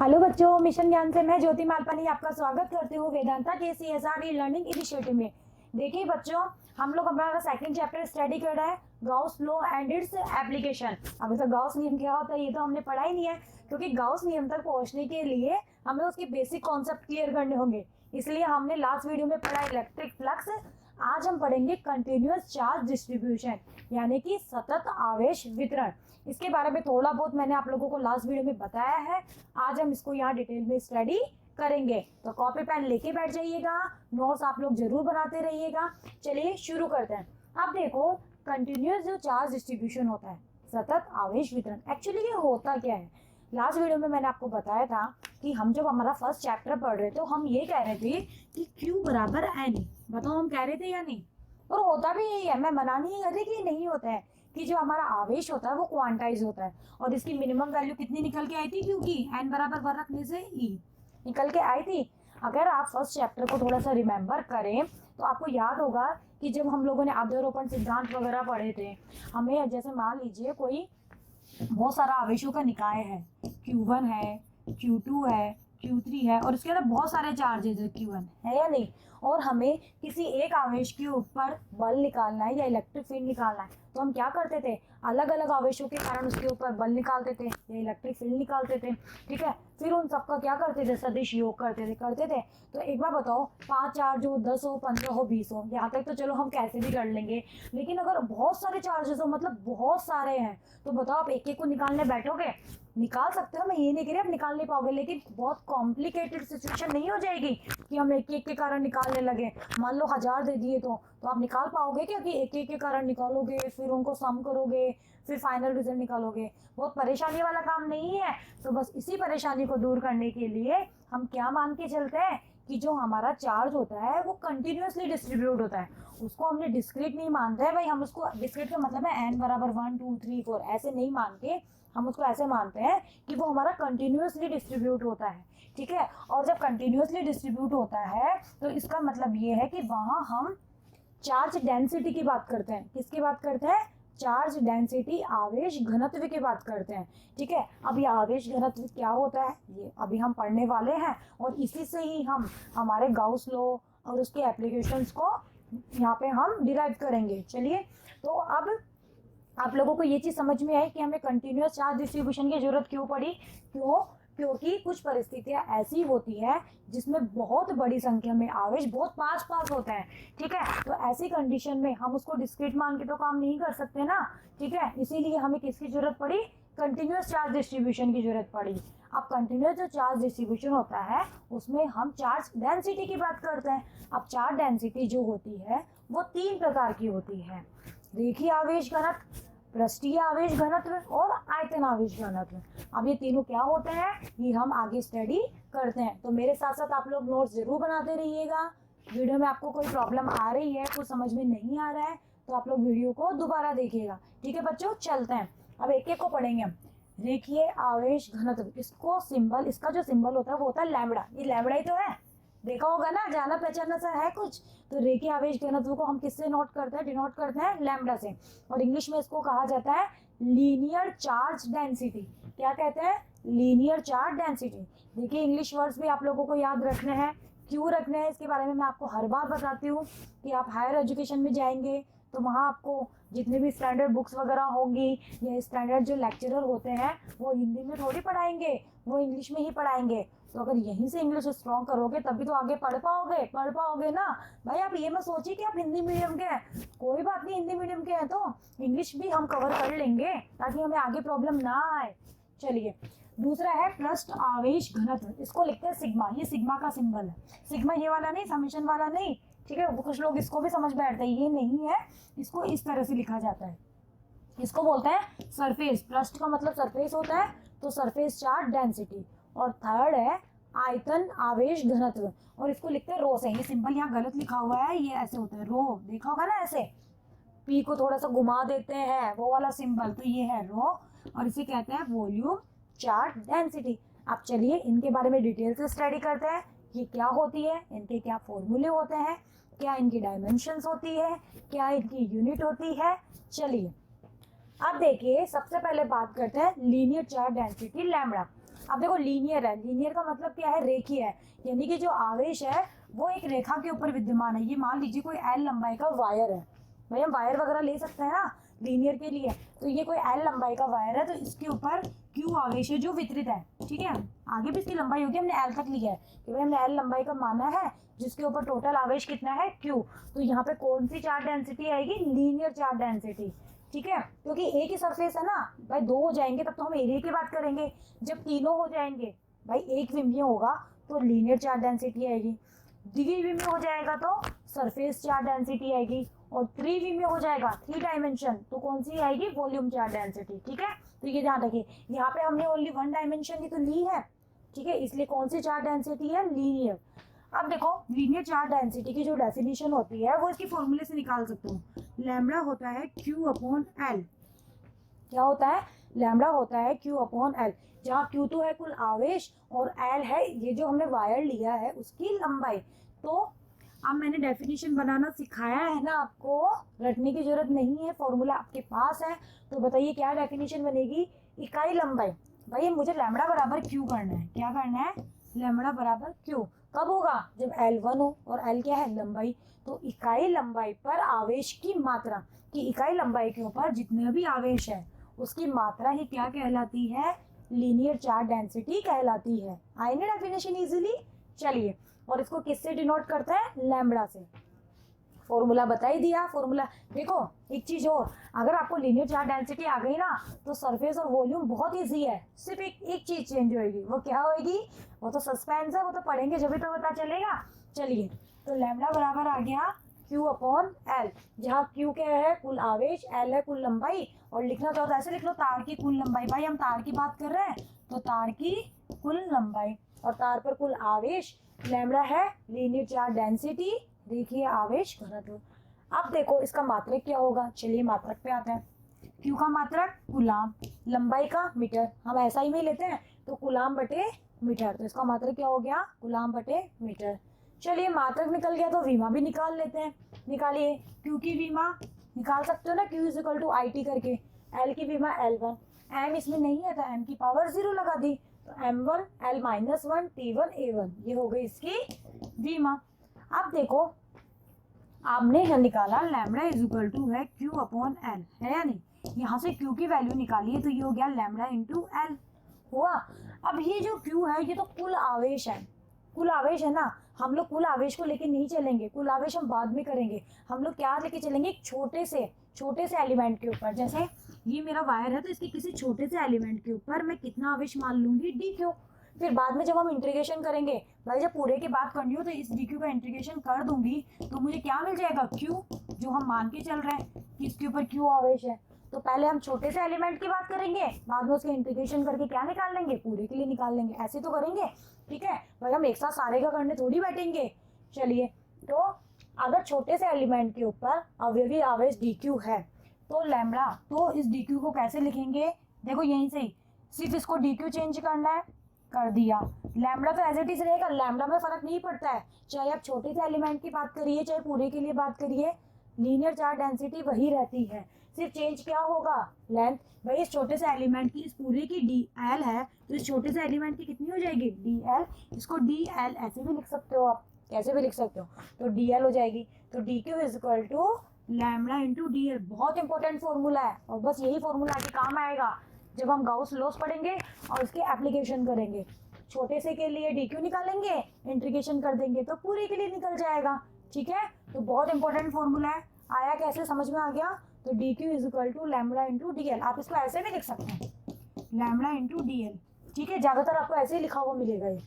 Hello बच्चों, mission ज्ञान से मैं ज्योति मालपानी आपका स्वागत करती हूँ वेदांता के CSR लर्निंग इनिशिएटिव में। देखिए बच्चों, हम लोग हमारा सेकंड चैप्टर स्टडी कर रहे हैं, Gauss law and its application. अभी तक गाउस नियम क्या होता है ये तो हमने पढ़ा ही नहीं है, क्योंकि गाउस नियम तक पहुंचने के लिए हमें उसके बेसिक कॉन्सेप्ट क्लियर करने होंगे। इसलिए हमने लास्ट वीडियो में पढ़ा इलेक्ट्रिक फ्लक्स। आज हम पढ़ेंगे कंटिन्यूअस चार्ज डिस्ट्रीब्यूशन, यानी कि सतत आवेश वितरण। इसके बारे में थोड़ा बहुत मैंने आप लोगों को लास्ट वीडियो में बताया है। आज हम इसको यहाँ डिटेल में स्टडी करेंगे, तो कॉपी पेन लेके बैठ जाइएगा, नोट्स आप लोग जरूर बनाते रहिएगा। चलिए शुरू करते हैं। अब देखो, कंटिन्यूअस जो चार्ज डिस्ट्रीब्यूशन होता है, सतत आवेश वितरण, एक्चुअली ये होता क्या है। लास्ट वीडियो में मैंने आपको बताया था कि हम जब हमारा फर्स्ट चैप्टर पढ़ रहे थे तो हम ये कह रहे थे कि Q बराबर N। बताओ हम कह रहे थे या नहीं? और होता भी यही है, मैं मना नहीं कर रही कि नहीं होता है, कि जो हमारा आवेश होता है वो क्वांटाइज होता है। और इसकी मिनिमम वैल्यू कितनी निकल के आई थी? क्योंकि N बराबर 1 रखने से E निकल के आई थी। अगर आप फर्स्ट चैप्टर को थोड़ा सा रिमेम्बर करें तो आपको याद होगा कि जब हम लोगों ने अवधारोपण सिद्धांत वगैरह पढ़े थे, हमें जैसे मान लीजिए कोई बहुत सारा आवेशों का निकाय है, Q1 है, Q2 है, Q3 है, और उसके अंदर बहुत सारे चार्जेस है, Q1 है या नहीं, और हमें किसी एक आवेश के ऊपर बल निकालना है या इलेक्ट्रिक फील्ड निकालना है, तो हम क्या करते थे? अलग अलग आवेशों के कारण उसके ऊपर बल निकालते थे या इलेक्ट्रिक फील्ड निकालते थे। ठीक है, फिर उन सबका क्या करते थे? सदिश योग करते थे। तो एक बार बताओ, 5 चार्ज हो, 10 हो, 15 हो, 20 हो, यहाँ तक तो चलो हम कैसे भी कर लेंगे। लेकिन अगर बहुत सारे चार्जेस हो, मतलब बहुत सारे हैं, तो बताओ आप एक एक को निकालने बैठोगे? निकाल सकते हो, मैं ये नहीं कह रही आप निकाल नहीं पाओगे, लेकिन बहुत कॉम्प्लिकेटेड सिचुएशन नहीं हो जाएगी कि हम एक एक के कारण निकालने लगे। मान लो 1000 दे दिए तो आप निकाल पाओगे क्या कि एक एक के कारण निकालोगे, फिर उनको सम करोगे, फिर फाइनल रिजल्ट निकालोगे? बहुत परेशानी वाला काम नहीं है। तो बस इसी परेशानी को दूर करने के लिए हम क्या मान के चलते हैं कि जो हमारा चार्ज होता है वो कंटिन्यूअसली डिस्ट्रीब्यूट होता है, उसको हमने डिस्क्रीट नहीं मानते हैं भाई। हम उसको डिस्क्रीट का मतलब है n बराबर 1 2 3 4 ऐसे नहीं मान के, हम उसको ऐसे मानते हैं कि वो हमारा कंटिन्यूअसली डिस्ट्रीब्यूट होता है। ठीक है, और जब कंटिन्यूअसली डिस्ट्रीब्यूट होता है तो इसका मतलब ये है कि वहां हम चार्ज डेंसिटी की बात करते हैं। किसकी बात करते हैं? चार्ज डेंसिटी, आवेश घनत्व की बात करते हैं। ठीक है, अब ये आवेश घनत्व क्या होता है ये अभी हम पढ़ने वाले हैं, और इसी से ही हम हमारे गाउस लॉ और उसके एप्लीकेशंस को यहाँ पे हम डिराइव करेंगे। चलिए, तो अब आप लोगों को ये चीज समझ में आई कि हमें कंटिन्यूअस चार्ज डिस्ट्रीब्यूशन की जरूरत क्यों पड़ी। क्योंकि कुछ परिस्थितियां ऐसी होती है जिसमें बहुत बड़ी संख्या में आवेश बहुत पास पास होते हैं। ठीक है, तो ऐसी कंडीशन में हम उसको डिस्क्रीट मान के तो काम नहीं कर सकते ना। ठीक है, इसीलिए हमें किसकी जरूरत पड़ी? कंटिन्यूअस चार्ज डिस्ट्रीब्यूशन की जरूरत पड़ी। अब कंटिन्यूअस जो चार्ज डिस्ट्रीब्यूशन होता है उसमें हम चार्ज डेंसिटी की बात करते हैं। अब चार्ज डेंसिटी जो होती है वो 3 प्रकार की होती है: रेखीय आवेश घनत्व, पृष्ठीय आवेश घनत्व और आयतन आवेश घनत्व। अब ये तीनों क्या होते हैं ये हम आगे स्टडी करते हैं, तो मेरे साथ साथ आप लोग नोट्स जरूर बनाते रहिएगा। वीडियो में आपको कोई प्रॉब्लम आ रही है, कुछ समझ में नहीं आ रहा है, तो आप लोग वीडियो को दोबारा देखिएगा। ठीक है बच्चों, चलते हैं, अब एक एक को पढ़ेंगे हम। रेखीय आवेश घनत्व, इसको सिंबल, इसका जो सिंबल होता है वो होता है लैम्बडा। ये लैम्बडा ही तो है, देखा होगा ना, जाना पहचाना सा है कुछ। तो रेखीय आवेश घनत्व को हम किससे नोट करते हैं? डिनोट करते हैं लैम्बडा से। और इंग्लिश में इसको कहा जाता है लीनियर चार्ज डेंसिटी। क्या कहते हैं? Linear charge density. देखिए, इंग्लिश वर्ड्स भी आप लोगों को याद रखने हैं। क्यों रखने हैं इसके बारे में मैं आपको हर बार बताती हूँ कि आप हायर एजुकेशन में जाएंगे तो वहाँ आपको जितने भी स्टैंडर्ड बुक्स वगैरह होंगी या स्टैंडर्ड जो लेक्चरर होते हैं वो हिंदी में थोड़ी पढ़ाएंगे, वो इंग्लिश में ही पढ़ाएंगे। तो अगर यहीं से इंग्लिश स्ट्रॉन्ग करोगे तभी तो आगे पढ़ पाओगे ना भाई। आप ये मत सोचिए कि आप हिंदी मीडियम के हैं, कोई बात नहीं, हिंदी मीडियम के हैं तो इंग्लिश भी हम कवर कर लेंगे ताकि हमें आगे प्रॉब्लम ना आए। चलिए, दूसरा है पृष्ठ आवेश घनत्व, इसको लिखते हैं सिग्मा। ये सिग्मा का सिंबल है, सिग्मा ये वाला नहीं, समेशन वाला नहीं। ठीक है, कुछ लोग इसको भी समझ बैठते हैं, ये नहीं है, इसको इस तरह से लिखा जाता है। इसको बोलते हैं सरफेस, पृष्ठ का मतलब सरफेस होता है, तो सरफेस चार्ज डेंसिटी। और थर्ड है आयतन आवेश घनत्व, और इसको लिखते हैं रो से। ये सिंबल यहाँ गलत लिखा हुआ है, ये ऐसे होता है रो, देखा होगा ना ऐसे, पी को थोड़ा सा घुमा देते हैं, वो वाला सिंबल, तो ये है रो, और इसे कहते हैं वॉल्यूम चार्ज डेंसिटी। अब चलिए इनके बारे में डिटेल से स्टडी करते हैं, ये क्या होती है, इनके क्या फॉर्मूले होते हैं, क्या इनकी डायमेंशंस होती है, क्या इनकी यूनिट होती है। चलिए अब देखिए, सबसे पहले बात करते हैं लीनियर चार्ज डेंसिटी लैम्बडा। अब देखो लीनियर है, लीनियर का मतलब क्या है, रेखीय है, यानी कि जो आवेश है वो एक रेखा के ऊपर विद्यमान है। ये मान लीजिए कोई एल लंबाई का वायर है, भाई हम वायर वगैरह ले सकते हैं ना लीनियर के लिए, तो ये कोई एल लंबाई का वायर है, तो इसके ऊपर क्यू आवेश है जो वितरित है, ठीक है। आगे भी इसकी लंबाई होगी, हमने एल तक लिया है कि भाई हमने एल लंबाई का माना है, जिसके ऊपर टोटल आवेश कितना है, क्यू। तो यहाँ पे कौन सी चार्ज डेंसिटी आएगी, लीनियर चार्ज डेंसिटी, ठीक है। क्योंकि एक ही सरफेस है ना भाई, दो हो जाएंगे तब तो हम एरिया की बात करेंगे, जब तीनों हो जाएंगे भाई एक विमीय होगा तो लीनियर चार्ज डेंसिटी आएगी, द्विविमीय हो जाएगा तो सरफेस चार्ज डेंसिटी आएगी, और त्रिविमीय हो जाएगा, 3 डायमेंशन, तो कौन सी आएगी, वॉल्यूम चार्ज डेंसिटी, ठीक है। तो ये ध्यान रखिए, यहाँ पे हमने ओनली 1 डायमेंशन ही तो ली है, ठीक है, इसलिए कौन सी चार्ज डेंसिटी है, लीनियर। अब देखो लीनियर चार्ज डेंसिटी की जो डेफिनेशन होती है वो इसकी फॉर्मूले से निकाल सकते हो। लैम्बडा होता है Q अपॉन एल, क्या होता है, लैम्बडा होता है Q अपॉन एल, जहाँ Q तो है कुल आवेश और L है ये जो हमने वायर लिया है उसकी लंबाई। तो अब मैंने डेफिनेशन बनाना सिखाया है ना, आपको रटने की जरूरत नहीं है, फॉर्मूला आपके पास है। तो बताइए क्या डेफिनेशन बनेगी, इकाई लंबाई, भाई मुझे लैम्बडा बराबर Q करना है, क्या करना है, लैम्बडा बराबर Q, कब होगा, जब L1 हो, और L क्या है, लंबाई। तो इकाई लंबाई पर आवेश की मात्रा, कि इकाई लंबाई के ऊपर जितने भी आवेश है उसकी मात्रा ही क्या कहलाती है, लीनियर चार्ज डेंसिटी कहलाती है। आई ना डेफिनेशन इजीली। चलिए, और इसको किससे डिनोट करता है, लैम्बडा से। फॉर्मूला बता ही दिया, फॉर्मूला देखो। एक चीज और, अगर आपको लीनियर चार्ज डेंसिटी आ गई ना तो सरफेस और वॉल्यूम बहुत इजी है, सिर्फ एक चीज चेंज होगी, वो क्या होगी, वो तो सस्पेंस है, वो तो पढ़ेंगे जब भी तो पता चलेगा। चलिए, तो लैम्बडा बराबर आ गया Q अपॉन एल, जहाँ Q क्या है, कुल आवेश, L है कुल लंबाई, और लिखना चाहो तो ऐसे लिख लो, तार की कुल लंबाई, भाई हम तार की बात कर रहे हैं तो तार की कुल लंबाई, और तार पर कुल आवेश, लैम्बडा है लीनियर चार्ज डेंसिटी, देखिए आवेश घनत्व। अब देखो इसका मात्रक क्या होगा, चलिए मात्रक पे आते हैं। Q का मात्रक कूलाम, लंबाई का मीटर, हम ऐसा ही में लेते हैं तो कूलाम बटे मीटर, तो इसका मात्रक क्या हो गया, कूलाम बटे मीटर। चलिए मात्रक निकल गया तो वीमा भी निकाल लेते हैं, निकालिए। Q की वीमा निकाल सकते हो ना, Q is equal to IT करके, L की वीमा L1, M इसमें नहीं है तो M की पावर 0 लगा दी, तो M1 L-1 T1 A1, ये हो गई इसकी वीमा। अब देखो आपने निकाला लैम्बडा इज इक्वल टू है Q अपॉन एल, है या नहीं, यहाँ से Q की वैल्यू निकाली है तो ये हो गया लैम्बडा इंटू एल हुआ। अब ये जो Q है ये तो कुल आवेश है, कुल आवेश है ना, हम लोग कुल आवेश को लेके नहीं चलेंगे, कुल आवेश हम बाद में करेंगे, हम लोग क्या लेके चलेंगे, एक छोटे से एलिमेंट के ऊपर, जैसे ये मेरा वायर है तो इसके किसी छोटे से एलिमेंट के ऊपर मैं कितना आवेश मान लूंगी, DQ। फिर बाद में जब हम इंटीग्रेशन करेंगे, भाई जब पूरे की बात करनी हो तो इस DQ का इंटीग्रेशन कर दूंगी तो मुझे क्या मिल जाएगा, Q, जो हम मान के चल रहे हैं कि इसके ऊपर Q आवेश है। तो पहले हम छोटे से एलिमेंट की बात करेंगे, बाद में उसके इंटीग्रेशन करके क्या निकाल लेंगे, पूरे के लिए निकाल लेंगे, ऐसे तो करेंगे, ठीक है भाई, हम एक साथ सारे का करने थोड़ी बैठेंगे। चलिए, तो अगर छोटे से एलिमेंट के ऊपर अवयवी आवेश DQ है तो लैम्बडा, तो इस DQ को कैसे लिखेंगे, देखो यहीं से ही सिर्फ इसको DQ चेंज करना है, कर दिया, लैम्बडा तो एज इट इज रहेगा, लैम्बडा में फर्क नहीं पड़ता है, चाहे आप छोटे से एलिमेंट की बात करिए चाहे पूरे के लिए बात करिए, लीनियर चार्ज डेंसिटी वही रहती है, सिर्फ चेंज क्या होगा, लेंथ। भाई इस छोटे से एलिमेंट की, इस पूरे की DL है तो इस छोटे से एलिमेंट की कितनी हो जाएगी, DL, इसको DL ऐसे भी लिख सकते हो आप, कैसे भी लिख सकते हो, तो DL हो जाएगी, तो DQ is equal to lambda into DL, बहुत इंपॉर्टेंट फॉर्मूला है, और बस यही फॉर्मूला आगे काम आएगा जब हम गाउस लॉस पढ़ेंगे और उसके एप्लीकेशन करेंगे। छोटे से के लिए DQ निकालेंगे, इंटीग्रेशन कर देंगे तो पूरे के लिए निकल जाएगा, ठीक है। तो बहुत इंपॉर्टेंट फॉर्मूला है, आया कैसे, समझ में आ गया। तो DQ is equal to lambda into DL, आप इसको ऐसे भी लिख सकते हैं, लैम्बडा इंटू DL, ठीक है, ज्यादातर आपको ऐसे ही लिखा हुआ मिलेगा ये।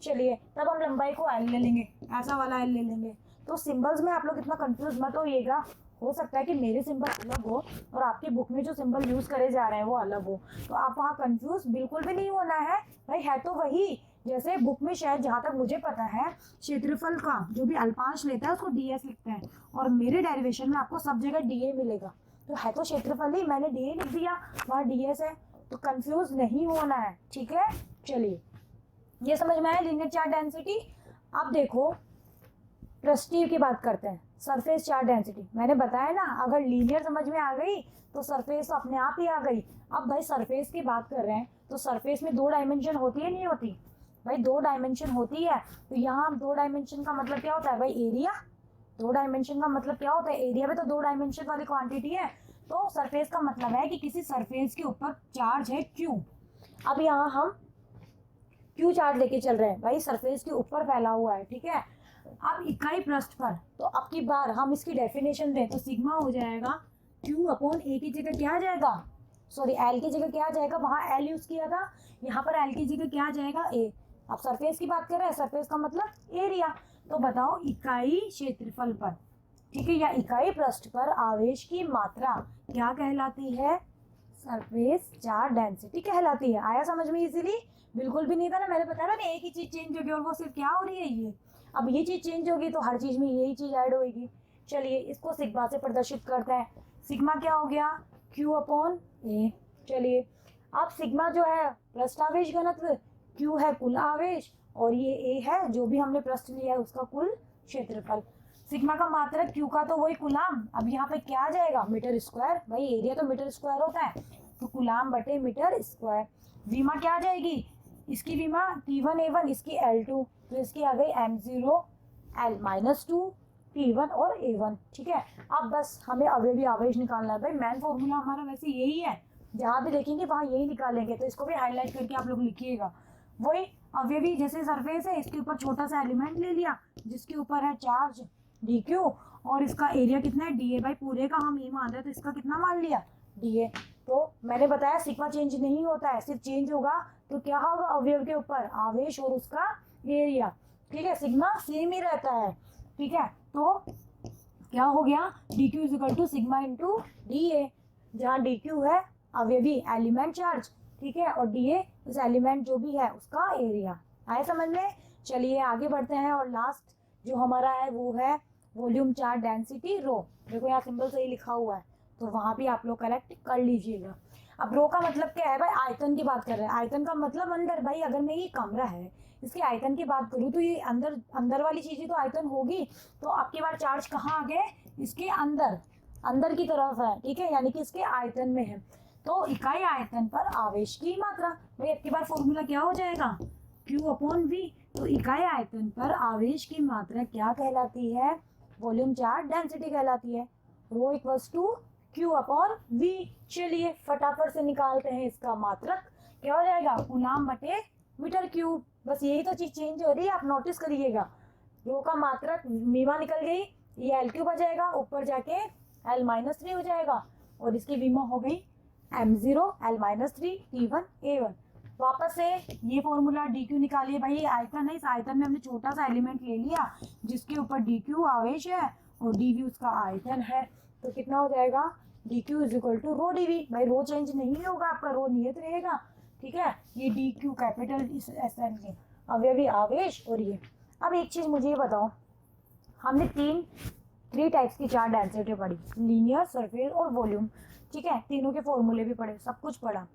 चलिए, तब हम लंबाई को L ले लेंगे, ऐसा वाला L ले लेंगे। तो सिंबल्स में आप लोग इतना कंफ्यूज मत होइएगा, हो सकता है कि मेरे सिंबल अलग हो और आपकी बुक में जो सिंबल यूज करे जा रहे हैं वो अलग हो, तो आप वहाँ कंफ्यूज बिल्कुल भी नहीं होना है, भाई है तो वही। जैसे बुक में शायद जहाँ तक मुझे पता है क्षेत्रफल का जो भी अल्पांश लेता है उसको DS लिखते हैं, और मेरे डेरिवेशन में आपको सब जगह DA मिलेगा, तो है तो क्षेत्रफल ही, मैंने DA लिख दिया, वहाँ DS है, तो कंफ्यूज नहीं होना है, ठीक है। चलिए, ये समझ में आया लीनियर चार्ज डेंसिटी। अब देखो पृष्ठीय की बात करते हैं, सरफेस चार्ज डेंसिटी, मैंने बताया ना अगर लीनियर समझ में आ गई तो सरफेस तो अपने आप ही आ गई। अब भाई सरफेस की बात कर रहे हैं तो सरफेस में 2 डायमेंशन होती है नहीं होती? भाई 2 डायमेंशन होती है। तो यहाँ 2 डायमेंशन का मतलब क्या होता है भाई? एरिया। 2 डायमेंशन का मतलब क्या होता है? एरिया में तो 2 डायमेंशन वाली क्वांटिटी है। तो सरफेस का मतलब है कि किसी सरफेस के ऊपर चार्ज है क्यू। अब यहाँ हम क्यू चार्ज लेके चल रहे हैं भाई, सरफेस के ऊपर फैला हुआ है, ठीक है। अब इकाई पृष्ठ पर, तो अब की बार हम इसकी डेफिनेशन दें तो सिग्मा हो जाएगा क्यू अपॉन ए की जगह क्या आ जाएगा, सॉरी एल की जगह क्या आ जाएगा, वहां एल यूज किया था, यहाँ पर एल की जगह क्या आ जाएगा? ए। अब सरफेस की बात कर रहे हैं, सरफेस का मतलब एरिया। तो बताओ इकाई क्षेत्रफल पर, ठीक है, या इकाई पृष्ठ पर आवेश की मात्रा क्या कहलाती है? सरफेस चार्ज डेंसिटी कहलाती है। आया समझ में इजीली? बिल्कुल भी नहीं था ना, मैंने बताया ना एक ही चीज चेंज होगी और वो सिर्फ क्या हो रही है ये। अब ये चीज चेंज होगी तो हर चीज में यही चीज ऐड होगी। चलिए इसको सिग्मा से प्रदर्शित करते हैं। सिग्मा क्या हो गया? क्यू अपॉन ए। चलिए अब सिग्मा जो है पृष्ठ आवेश घनत्व, क्यू है कुल आवेश, और ये ए है जो भी हमने पृष्ठ लिया है उसका कुल क्षेत्रफल। सिग्मा का मात्रक क्यू का तो वही कुलाम। अब यहाँ पे क्या आ जाएगा? Metre square. भाई एरिया तो मीटर स्क्वायर होता है, तो कुलाम बटे मीटर स्क्वायर। विमा क्या आ जाएगी? इसकी विमा T1 A1, इसकी L2, तो इसकी आ गई M0 L माइनस 2 T1 और A1, ठीक है। अब बस हमें अवयवी आवेश निकालना है। भाई मेन फॉर्मूला हमारा वैसे यही है, जहाँ भी देखेंगे वहाँ यही निकालेंगे, तो इसको भी हाईलाइट करके आप लोग लिखिएगा। वही अवयवी, जैसे सरफेस है इसके ऊपर छोटा सा एलिमेंट ले लिया जिसके ऊपर है चार्ज dq, और इसका एरिया कितना है? dA। भाई पूरे का हम ए मान रहे हैं तो इसका कितना मान लिया? dA। तो मैंने बताया सिग्मा चेंज नहीं होता है, सिर्फ चेंज होगा तो क्या होगा? अवयव के ऊपर आवेश और उसका एरिया, ठीक है। सिग्मा सेम ही रहता है, ठीक है। तो क्या हो गया? dq is to sigma into dA, जहाँ dq है अवयवी एलिमेंट चार्ज, ठीक है, और dA उस एलिमेंट जो भी है उसका एरिया। आए समझ में? चलिए आगे बढ़ते हैं, और लास्ट जो हमारा है वो है वॉल्यूम चार्ज डेंसिटी रो। देखो यहाँ सिंबल सही लिखा हुआ है, तो वहां भी आप लोग करेक्ट कर लीजिएगा। अब रो का मतलब क्या है? भाई आयतन की बात कर रहे हैं। आयतन का मतलब अंदर। भाई अगर मैं ये कमरा है इसके आयतन की बात करूँ तो ये अंदर, अंदर वाली चीजें तो आयतन होगी। तो अब की बार चार्ज कहाँ आ गए? इसके अंदर, अंदर की तरफ है, ठीक है, यानी कि इसके आयतन में है। तो इकाई आयतन पर आवेश की मात्रा, भाई अब की बार फॉर्मूला क्या हो जाएगा? Q upon V। तो इकाई आयतन पर आवेश की मात्रा क्या कहलाती है? वॉल्यूम चार्ज डेंसिटी कहलाती है। Rho equals to Q upon V। चलिए फटाफट से निकालते हैं इसका मात्रक, क्या हो जाएगा? कूलाम बटे मीटर क्यूब। बस यही तो चीज चेंज हो रही है, आप नोटिस करिएगा। रो का मात्रक मीमा निकल गई, ये L क्यूब आ जाएगा, ऊपर जाके L माइनस 3 हो जाएगा, और इसकी विमा हो गई M0 L minus 3 T1 A1। वापस से ये फॉर्मूला dq निकालिए। भाई ये आयतन है, इस आयतन में हमने छोटा सा एलिमेंट ले लिया जिसके ऊपर dq आवेश है और dv उसका आयतन है, तो कितना हो जाएगा? dq is equal to rho dv। भाई रो चेंज नहीं होगा, आपका रो नियत रहेगा, ठीक है। ये dq कैपिटल इस SN के अवयवी आवेश, और ये। अब एक चीज मुझे ये बताओ, हमने थ्री टाइप्स की चार्ज डेंसिटी पढ़ी, लीनियर, सरफेस और वॉल्यूम, ठीक है। तीनों के फॉर्मूले भी पढ़े, सब कुछ पढ़ा।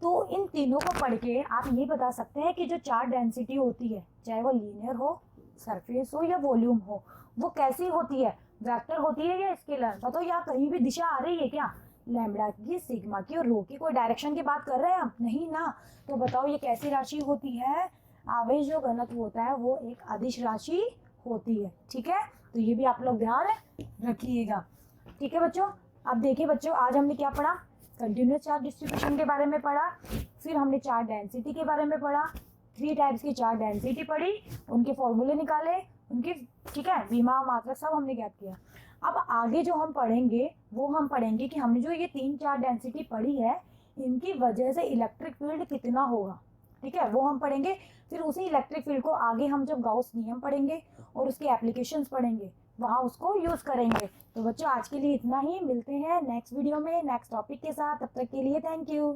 तो इन तीनों को पढ़ के आप ये बता सकते हैं कि जो चार्ज डेंसिटी होती है, चाहे वो लीनियर हो, सरफेस हो या वॉल्यूम हो, वो कैसी होती है? वेक्टर होती है या स्केलर? बताओ, यहाँ कहीं भी दिशा आ रही है क्या? लैम्बडा की, सिग्मा की और रो की, कोई डायरेक्शन की बात कर रहे हैं हम? नहीं ना। तो बताओ ये कैसी राशि होती है? आवेश जो घनत्व होता है वो एक अदिश राशि होती है, ठीक है। तो ये भी आप लोग ध्यान रखिएगा, ठीक है बच्चों। अब देखिए बच्चों, आज हमने क्या पढ़ा? कंटिन्यूस चार्ज डिस्ट्रीब्यूशन के बारे में पढ़ा, फिर हमने चार्ज डेंसिटी के बारे में पढ़ा, 3 टाइप्स की चार्ज डेंसिटी पढ़ी, उनके फॉर्मूले निकाले, उनके, ठीक है, विमा मात्रक सब हमने ज्ञात किया। अब आगे जो हम पढ़ेंगे वो हम पढ़ेंगे कि हमने जो ये 3 चार्ज डेंसिटी पढ़ी है इनकी वजह से इलेक्ट्रिक फील्ड कितना होगा, ठीक है, वो हम पढ़ेंगे। फिर उसी इलेक्ट्रिक फील्ड को आगे हम जब गाउस नियम पढ़ेंगे और उसके एप्लीकेशंस पढ़ेंगे वहाँ उसको यूज करेंगे। तो बच्चों आज के लिए इतना ही, मिलते हैं नेक्स्ट वीडियो में नेक्स्ट टॉपिक के साथ, तब तक के लिए थैंक यू।